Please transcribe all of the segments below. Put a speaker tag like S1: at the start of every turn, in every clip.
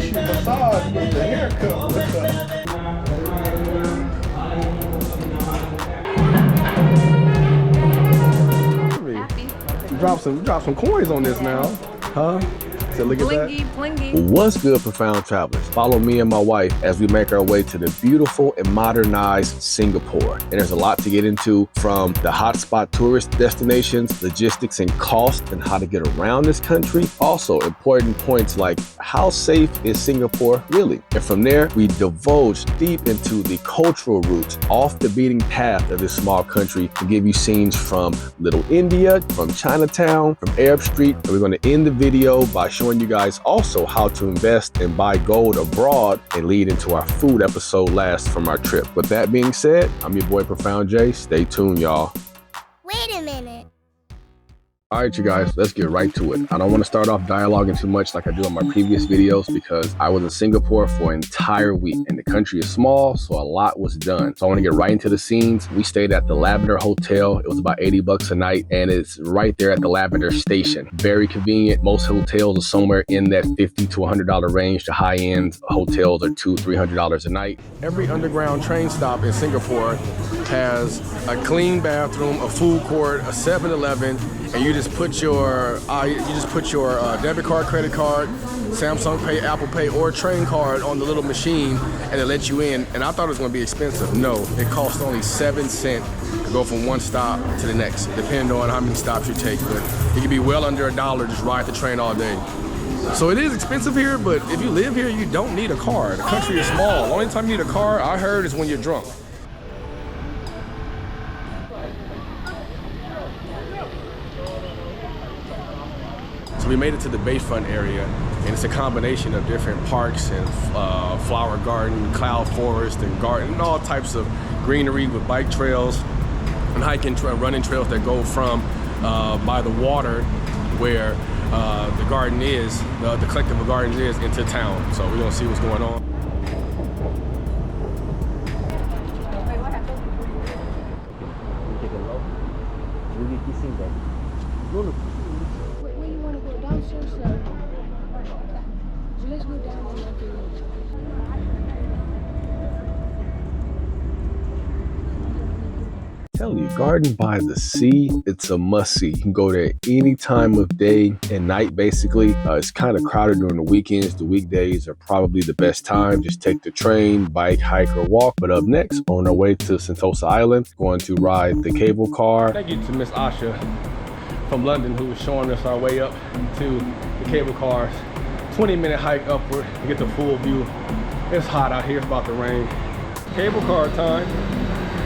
S1: tissue massage with the haircut. Drop some coins on this now, huh? So look at that.
S2: Blingy.
S3: What's good, Profound Travelers? Follow me and my wife as we make our way to the beautiful and modernized Singapore. And there's a lot to get into, from the hotspot tourist destinations, logistics and cost, and how to get around this country. Also, important points like how safe is Singapore really? And from there, we divulge deep into the cultural roots off the beaten path of this small country to give you scenes from Little India, from Chinatown, from Arab Street. And we're going to end the video by showing you guys also how to invest and buy gold abroad and lead into our food episode last from our trip. With that being said, I'm your boy Profound J. Stay tuned, y'all.
S4: Wait a minute.
S3: All right, you guys, let's get right to it. I don't want to start off dialoguing too much like I do in my previous videos because I was in Singapore for an entire week and the country is small, so a lot was done. So I want to get right into the scenes. We stayed at the Lavender Hotel. It was about 80 bucks a night and it's right there at the Lavender station. Very convenient. Most hotels are somewhere in that $50 to $100 range. The high-end hotels are $200 to $300 a night.
S1: Every underground train stop in Singapore has a clean bathroom, a food court, a 7-Eleven, and you just put your debit card, credit card, Samsung Pay, Apple Pay, or train card on the little machine, and it lets you in. And I thought it was going to be expensive. No, it costs only 7 cents to go from one stop to the next, depending on how many stops you take. But it can be well under $1 just ride the train all day. So it is expensive here, but if you live here, you don't need a car. The country is small. The only time you need a car, I heard, is when you're drunk. So we made it to the Bayfront area, and it's a combination of different parks and flower garden, cloud forest, and garden, and all types of greenery with bike trails and hiking, running trails that go from by the water where the garden is, the collective of gardens is, into town. So we're gonna see what's going on.
S3: Telling you, garden by the sea, it's a must-see. You can go there any time of day and night, basically. It's kind of crowded during the weekends. The weekdays are probably the best time. Just take the train, bike, hike, or walk. But up next, on our way to Sentosa Island, going to ride the cable car.
S1: Thank you to Miss Asha from London, who was showing us our way up to the cable cars. 20-minute hike upward to get the full view. It's hot out here, it's about to rain. Cable car time.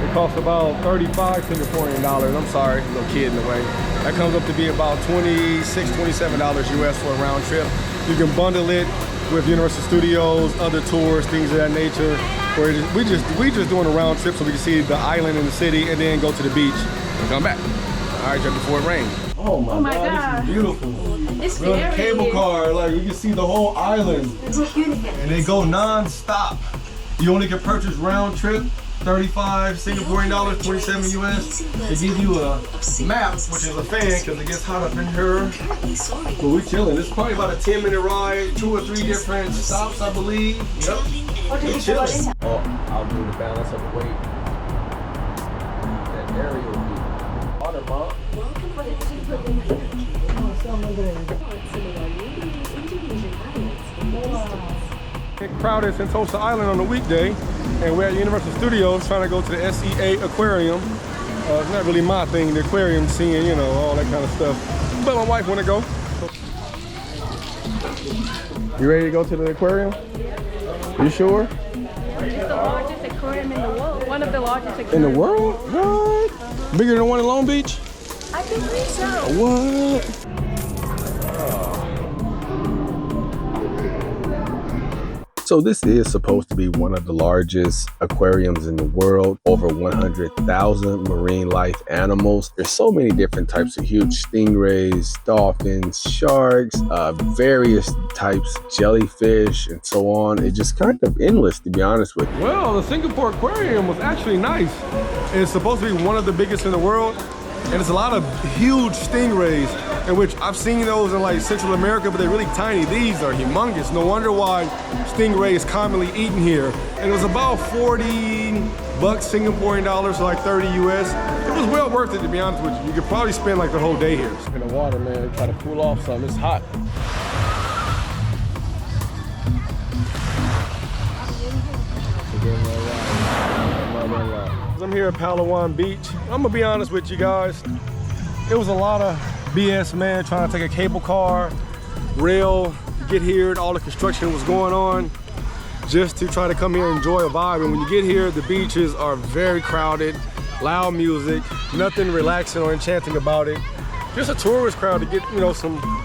S1: It costs about 35 Singaporean dollars. I'm sorry, no kid in the way. That comes up to be about $26, $27 US for a round trip. You can bundle it with Universal Studios, other tours, things of that nature. Or we just doing a round trip so we can see the island and the city and then go to the beach and come back. All right, just before it rains.
S4: Oh my God.
S1: This is beautiful.
S4: It's
S1: We're on
S4: scary.
S1: the cable car, like you can see the whole island. And they go non-stop. You only can purchase round trip. 35 Singaporean dollars, 27 US. They give you a map, which is a fan, because it gets hot up in here. But we're chilling. It's probably about a 10-minute ride, 2 or 3 different stops, I believe. Yep. We're chilling.
S3: Oh, I'll do the balance of the weight. That area will be water bomb.
S1: Crowded Sentosa Island on a weekday, and we're at Universal Studios trying to go to the S.E.A. Aquarium. It's not really my thing, the aquarium scene, you know, all that kind of stuff. But my wife want to go. You ready to go to the aquarium? You sure?
S2: It's the largest aquarium in the world. One of the largest aquariums.
S1: In the world? What? Bigger than one in Long Beach?
S2: I think so.
S1: What?
S3: So this is supposed to be one of the largest aquariums in the world, over 100,000 marine life animals. There's so many different types of huge stingrays, dolphins, sharks, various types of jellyfish, and so on. It's just kind of endless, to be honest with you.
S1: Well, the Singapore Aquarium was actually nice. It's supposed to be one of the biggest in the world. And there's a lot of huge stingrays, in which I've seen those in like Central America, but they're really tiny. These are humongous. No wonder why stingray is commonly eaten here. And it was about 40 bucks Singaporean dollars, so like 30 US. It was well worth it, to be honest with you. You could probably spend like the whole day here. In the water, man, try to cool off some. It's hot. I'm here at Palawan Beach. I'm gonna be honest with you guys. It was a lot of BS, man, trying to take a cable car, rail, get here, and all the construction was going on, just to try to come here and enjoy a vibe. And when you get here, the beaches are very crowded, loud music, nothing relaxing or enchanting about it. Just a tourist crowd to get, you know,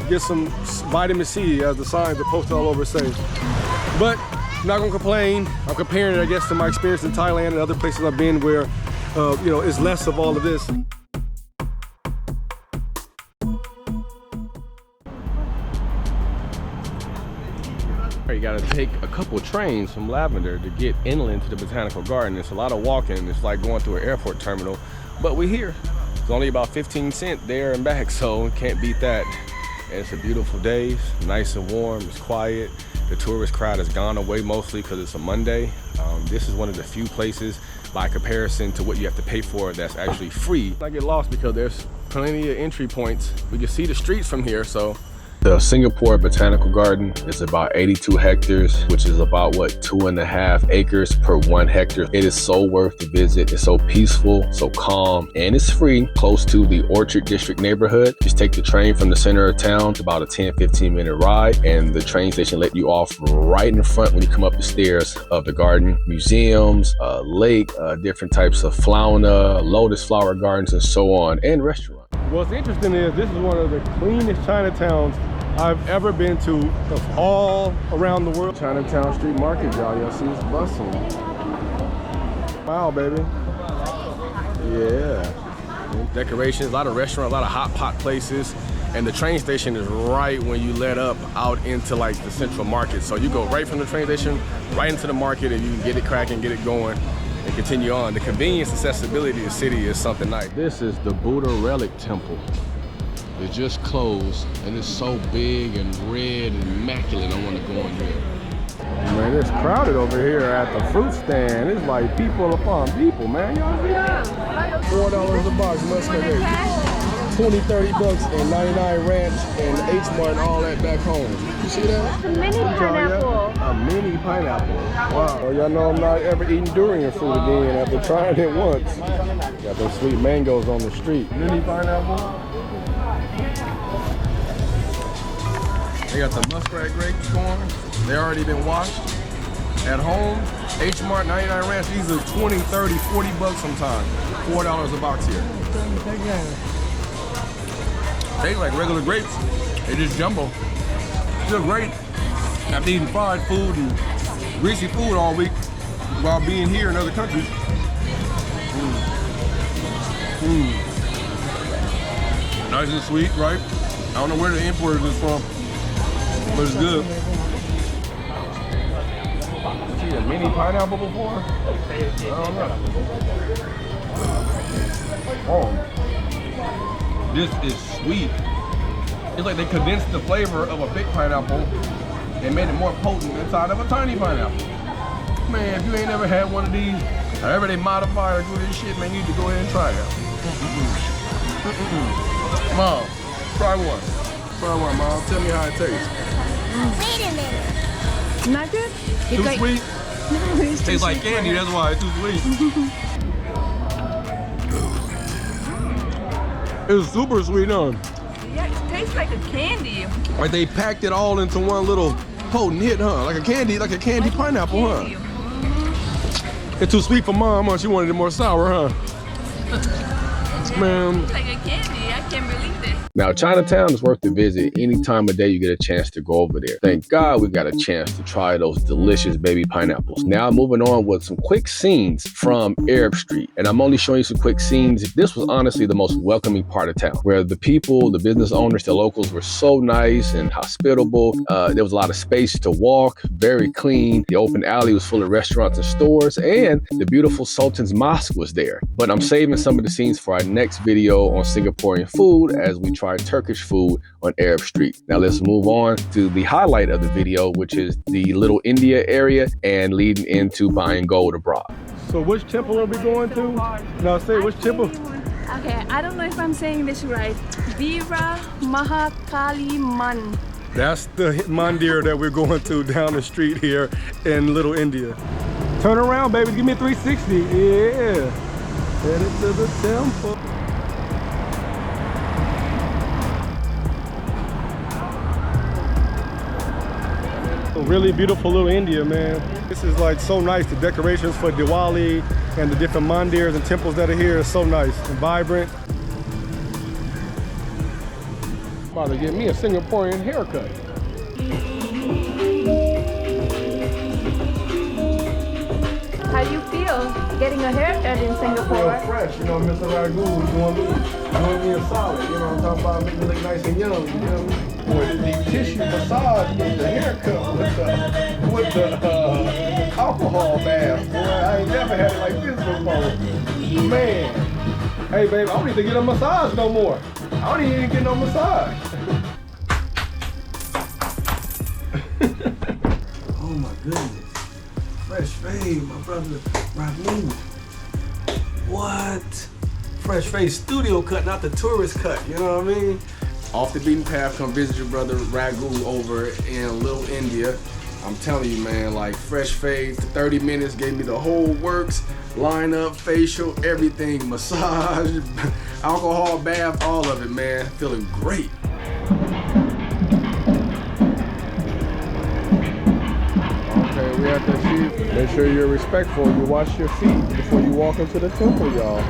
S1: get some vitamin C, as the signs are posted all over say. But I'm not gonna complain. I'm comparing it, I guess, to my experience in Thailand and other places I've been where, you know, it's less of all of this. You gotta take a couple trains from Lavender to get inland to the Botanical Garden. It's a lot of walking. It's like going through an airport terminal, but we're here. It's only about 15 cents there and back, so can't beat that. And it's a beautiful day. It's nice and warm. It's quiet. The tourist crowd has gone away mostly because it's a Monday. This is one of the few places, by comparison to what you have to pay for, that's actually free. I get lost because there's plenty of entry points. We can see the streets from here, so.
S3: The Singapore Botanical Garden is about 82 hectares, which is about, what, 2.5 acres per 1 hectare. It is so worth the visit. It's so peaceful, so calm, and it's free, close to the Orchard District neighborhood. Just take the train from the center of town. It's about a 10-15 minute ride, and the train station let you off right in front when you come up the stairs of the garden. Museums, lake, different types of fauna, lotus flower gardens, and so on, and restaurants.
S1: What's interesting is this is one of the cleanest Chinatowns I've ever been to of all around the world. Chinatown Street Market, y'all see it's bustling. Wow, baby. Yeah. Decorations, a lot of restaurants, a lot of hot pot places. And the train station is right when you let up out into like the central market. So you go right from the train station, right into the market, and you can get it cracking, get it going, and continue on. The convenience, accessibility of the city is something nice. This is the Buddha Relic Temple. It just closed, and it's so big and red and immaculate. I want to go in here. Man, it's crowded over here at the fruit stand. It's like people upon people, man. Y'all see that? $4 a box, must be 20, 30 bucks, and 99 ranch and H-Mart and all that back home. You see that?
S2: A mini pineapple.
S1: A mini pineapple. Wow. Well, y'all know I'm not ever eating durian fruit again after trying it once. Got those sweet mangoes on the street. Mini pineapple. They got the muskrat grapes going. They already been washed. At home, H-Mart 99 ranch, these are 20, 30, 40 bucks sometimes. $4 a box here. Taste like regular grapes. They just jumbo. Still great. After eating fried food and greasy food all week while being here in other countries. Nice and sweet, right? I don't know where the importers is from, but it's good. You see a mini pineapple before? I don't know. Oh, this is sweet. It's like they condensed the flavor of a big pineapple and made it more potent inside of a tiny pineapple. Man, if you ain't never had one of these, however they modify or do this shit, man, you need to go ahead and try it. Mom, try one. Try one, Mom. Tell me how it tastes.
S4: Wait a minute.
S2: Not good?
S1: Too
S2: It's
S1: sweet?
S2: No, it's
S1: Tastes like candy, that's why it's too sweet. It's super sweet, huh?
S2: Yeah, it tastes like a candy.
S1: Like they packed it all into one little potent hit, huh? Like a candy pineapple, huh? It's too sweet for Mom, huh? She wanted it more sour, huh? Man.
S2: It's like a candy. I can't believe this.
S3: Now, Chinatown is worth the visit any time of day you get a chance to go over there. Thank God we got a chance to try those delicious baby pineapples. Now, moving on with some quick scenes from Arab Street. And I'm only showing you some quick scenes. This was honestly the most welcoming part of town, where the people, the business owners, the locals were so nice and hospitable. There was a lot of space to walk, very clean. The open alley was full of restaurants and stores, and the beautiful Sultan's Mosque was there. But I'm saving some of the scenes for our next video on Singaporean food as we try Turkish food on Arab Street. Now let's move on to the highlight of the video, which is the Little India area and leading into buying gold abroad.
S1: So which temple are we going to? No, say which temple?
S2: Okay, I don't know if I'm saying this right. Veera Mahakali Man.
S1: That's the mandir that we're going to down the street here in Little India. Turn around, baby. Give me a 360. Yeah. Headed to the temple. Really beautiful Little India, man. This is like so nice. The decorations for Diwali and the different mandirs and temples that are here is so nice and vibrant. I'm about to get me a Singaporean haircut.
S2: How do you feel getting a haircut in Singapore?
S1: Feel fresh, you know, Mr. Ragu doing me a solid, you know what I'm talking about, making me look nice and young, you know? Boy, the tissue massage with the haircut, with the alcohol bath, boy, I ain't never had it like this before. Man, hey baby, I don't need to get a massage no more. I don't even get no massage.
S5: Oh my goodness. Fresh fade, my brother Ragu. What? Fresh fade studio cut, not the tourist cut, you know what I mean?
S3: Off the beaten path, come visit your brother Ragu over in Little India. I'm telling you, man, like fresh fade for 30 minutes, gave me the whole works, lineup, facial, everything, massage, alcohol bath, all of it, man. Feeling great.
S1: Okay, we at the feet. Make sure you're respectful. You wash your feet before you walk into the temple, y'all.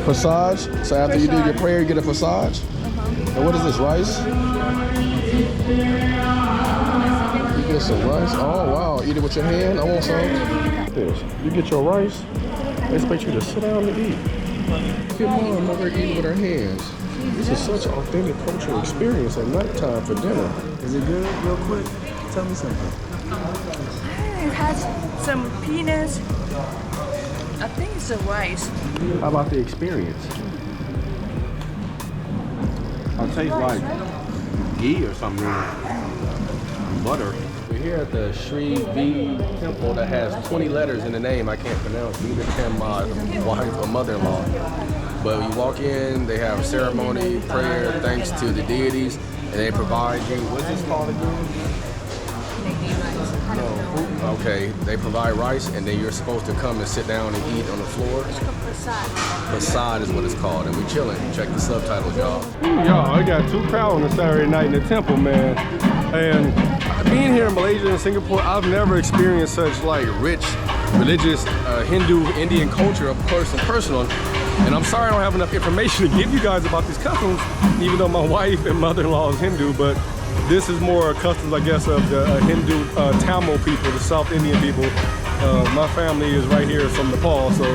S1: Massage. So after you do your prayer, you get a massage. And what is this, rice? You get some rice. Oh wow! Eat it with your hand. I want some. This. You get your rice. They expect you to sit down and eat. Your mom over here eating with her hands. This is such an authentic cultural experience at nighttime for dinner.
S5: Is it good, real quick? Tell me something.
S2: It has some peanuts. I think it's the rice.
S1: How about the experience?
S6: It tastes like ghee or something, butter.
S1: We're here at the S.E.A temple that has 20 letters in the name I can't pronounce. Neither can my wife or mother-in-law. But you walk in, they have ceremony, prayer, thanks to the deities, and they provide you, what's this called again? No. Okay, they provide rice, and then you're supposed to come and sit down and eat on the floor. Prasad is what it's called, and we chilling. Check the subtitles, y'all. Y'all, I got too crowded on a Saturday night in the temple, man. And being here in Malaysia and Singapore, I've never experienced such like rich, religious, Hindu, Indian culture up close and personal. And I'm sorry I don't have enough information to give you guys about these customs, even though my wife and mother-in-law is Hindu, but this is more customs, I guess, of the Hindu Tamil people, the South Indian people. My family is right here from Nepal, so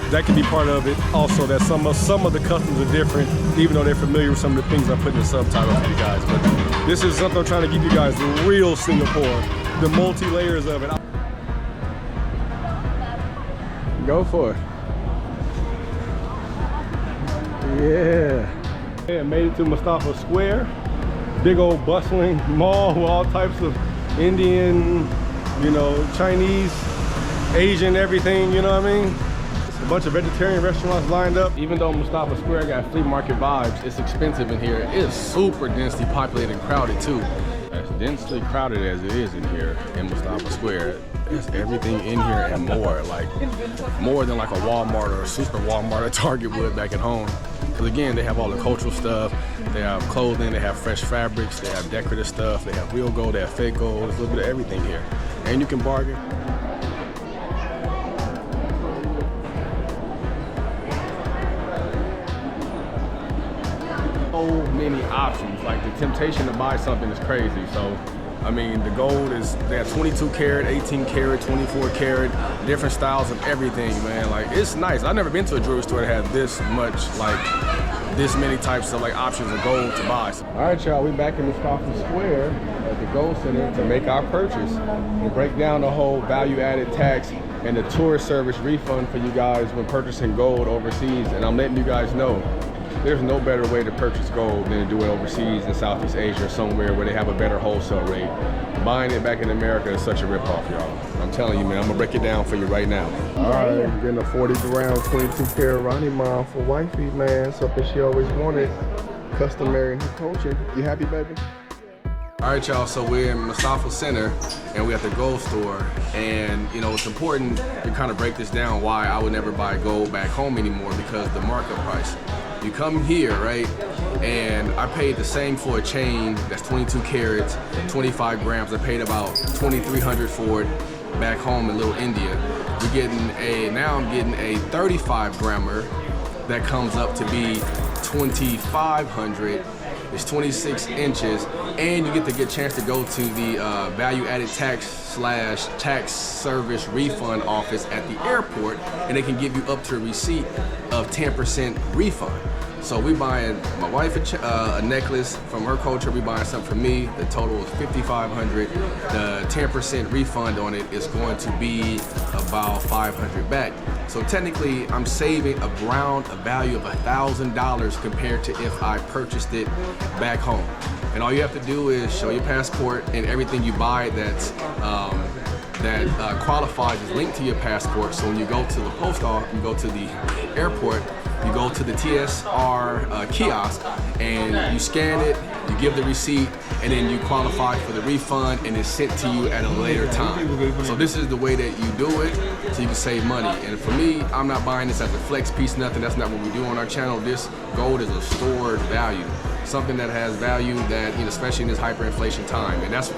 S1: that could be part of it. Also, that some of the customs are different, even though they're familiar with some of the things I put in the subtitles for you guys. But this is something I'm trying to give you guys, the real Singapore, the multi-layers of it. Go for it. Yeah. Yeah, made it to Mustafa Square. Big old bustling mall with all types of Indian, you know, Chinese, Asian, everything, you know what I mean? A bunch of vegetarian restaurants lined up. Even though Mustafa Square got flea market vibes, it's expensive in here. It's super densely populated and crowded too. As densely crowded as it is in here in Mustafa Square, there's everything in here and more. Like more than like a Walmart or a super Walmart or Target would back at home. Because again, they have all the cultural stuff. They have clothing, they have fresh fabrics, they have decorative stuff, they have real gold, they have fake gold. There's a little bit of everything here. And you can bargain. So many options. Like the temptation to buy something is crazy. So I mean, the gold is, they have 22 karat, 18 karat, 24 karat, different styles of everything, man. Like, it's nice. I've never been to a jewelry store that had this much, like, this many types of, like, options of gold to buy. All right, y'all, we back in Mustafa Square at the Gold Center to make our purchase. We'll break down the whole value-added tax and the tourist service refund for you guys when purchasing gold overseas. And I'm letting you guys know, there's no better way to purchase gold than to do it overseas in Southeast Asia or somewhere where they have a better wholesale rate. Buying it back in America is such a ripoff, y'all. I'm telling you, man, I'm gonna break it down for you right now. All right, I'm getting a 40 gram, 22 karat Ronnie mom for wifey, man. Something she always wanted. Customary in her culture. You happy, baby? All right, y'all, so we're in Mustafa Center and we're at the gold store. And, you know, it's important to kind of break this down why I would never buy gold back home anymore, because the markup price. You come here, right, and I paid the same for a chain that's 22 carats, 25 grams. I paid about $2,300 for it back home in Little India. We're getting now I'm getting a 35 grammer that comes up to be $2,500. It's 26 inches, and you get a chance to go to the value-added tax/tax service refund office at the airport, and they can give you up to a receipt of 10% refund. So we buying my wife a necklace from her culture. We buying something for me. The total is $5,500. The 10% refund on it is going to be about $500 back. So technically, I'm saving around a value of $1,000 compared to if I purchased it back home. And all you have to do is show your passport, and everything you buy that qualifies is linked to your passport. So when you go to the post office, you go to the airport, you go to the TSR kiosk and you scan it, you give the receipt, and then you qualify for the refund, and it's sent to you at a later time. So this is the way that you do it so you can save money. And for me, I'm not buying this as a flex piece, nothing. That's not what we do on our channel. This gold is a stored value. Something that has value that, you know, especially in this hyperinflation time. And that's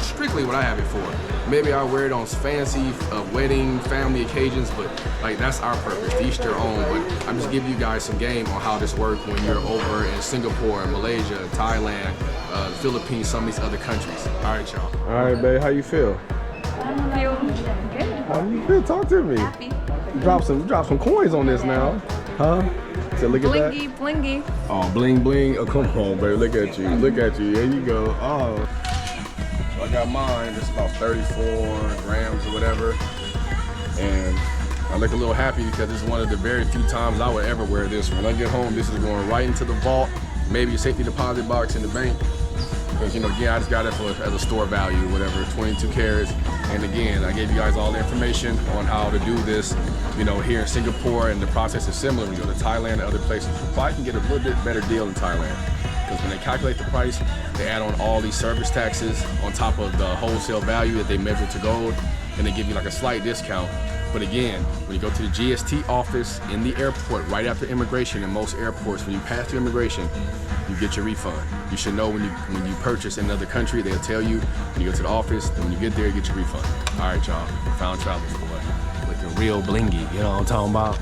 S1: strictly what I have it for. Maybe I'll wear it on fancy wedding, family occasions, but like that's our purpose, to each their own. But I'm just giving you guys some game on how this works when you're over in Singapore, Malaysia, Thailand, the Philippines, some of these other countries. All right, y'all. All right, babe, how you feel?
S2: I feel good.
S1: How you feel? Talk to me.
S2: Happy.
S1: Drop some coins on this now. Huh? So look at that.
S2: Blingy, blingy.
S1: Oh, bling, bling. Oh, come on, baby. Look at you. Look at you. There you go. Oh. So I got mine. It's about 34 grams or whatever. And I look a little happy because this is one of the very few times I would ever wear this. When I get home, this is going right into the vault. Maybe a safety deposit box in the bank. Because, you know, again, I just got it as a store value, whatever, 22 carats. And again, I gave you guys all the information on how to do this, you know, here in Singapore, and the process is similar when you go to Thailand and other places. You probably can get a little bit better deal in Thailand, because when they calculate the price, they add on all these service taxes on top of the wholesale value that they measure to gold, and they give you like a slight discount. But again, when you go to the GST office in the airport, right after immigration, in most airports, when you pass through immigration, you get your refund. You should know when you purchase in another country, they'll tell you when you go to the office, and when you get there, you get your refund. All right, y'all, Profound Travelerz, boy. Looking real blingy, you know what I'm talking about?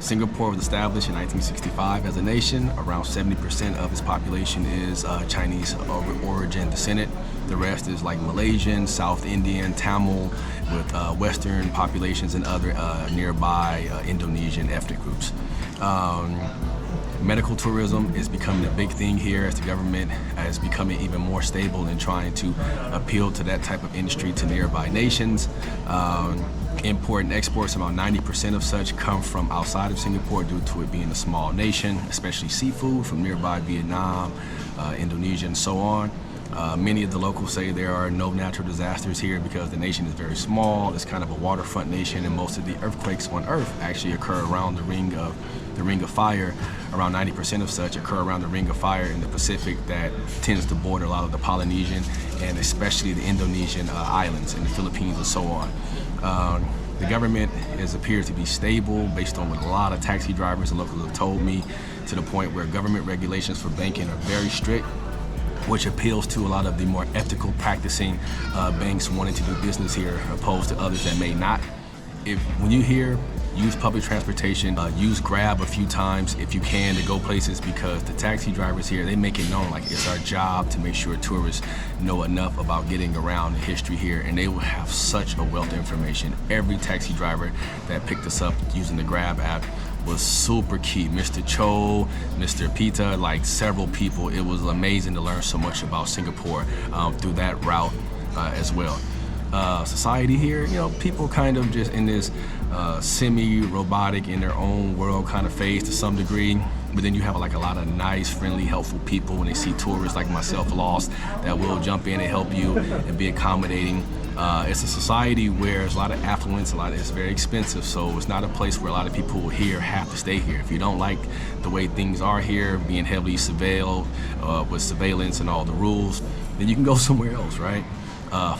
S1: Singapore was established in 1965 as a nation. Around 70% of its population is Chinese origin descendant. The rest is like Malaysian, South Indian, Tamil, with Western populations and other nearby Indonesian ethnic groups. Medical tourism is becoming a big thing here as the government is becoming even more stable in trying to appeal to that type of industry to nearby nations. Import and exports, about 90% of such come from outside of Singapore due to it being a small nation, especially seafood from nearby Vietnam, Indonesia, and so on.
S3: Many of the locals say there are no natural disasters here because the nation is very small. It's kind of a waterfront nation, and most of the earthquakes on Earth actually occur around the Ring of Fire. Around 90% of such occur around the Ring of Fire in the Pacific that tends to border a lot of the Polynesian and especially the Indonesian islands and the Philippines and so on. The government appears to be stable based on what a lot of taxi drivers and locals have told me, to the point where government regulations for banking are very strict, which appeals to a lot of the more ethical practicing banks wanting to do business here, opposed to others that may not. When you hear use public transportation, use Grab a few times if you can to go places, because the taxi drivers here, they make it known like it's our job to make sure tourists know enough about getting around the history here, and they will have such a wealth of information. Every taxi driver that picked us up using the Grab app was super key. Mr. Cho, Mr. Pita, like several people. It was amazing to learn so much about Singapore through that route as well. Society here, you know, people kind of just in this semi-robotic, in their own world kind of phase to some degree. But then you have like a lot of nice, friendly, helpful people when they see tourists like myself lost that will jump in and help you and be accommodating. It's a society where there's a lot of affluence, it's very expensive, so it's not a place where a lot of people here have to stay here. If you don't like the way things are here, being heavily surveilled with surveillance and all the rules, then you can go somewhere else, right?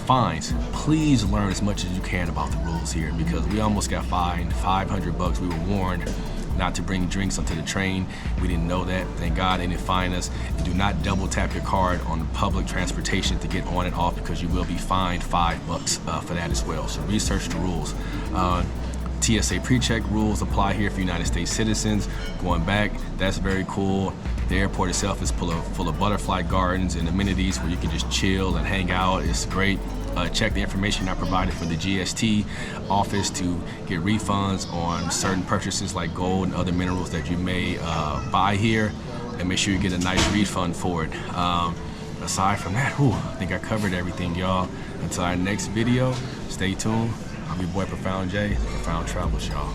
S3: Fines. Please learn as much as you can about the rules here, because we almost got fined $500. We were warned not to bring drinks onto the train. We didn't know that. Thank God they didn't fine us. And do not double tap your card on public transportation to get on and off, because you will be fined $5 for that as well. So research the rules. TSA pre-check rules apply here for United States citizens. Going back, that's very cool. The airport itself is full of butterfly gardens and amenities where you can just chill and hang out. It's great. Check the information I provided for the GST office to get refunds on certain purchases like gold and other minerals that you may buy here, and make sure you get a nice refund for it. Aside from that, I think I covered everything, y'all. Until our next video, stay tuned. I'm your boy Profound J, Profound Travelers, y'all.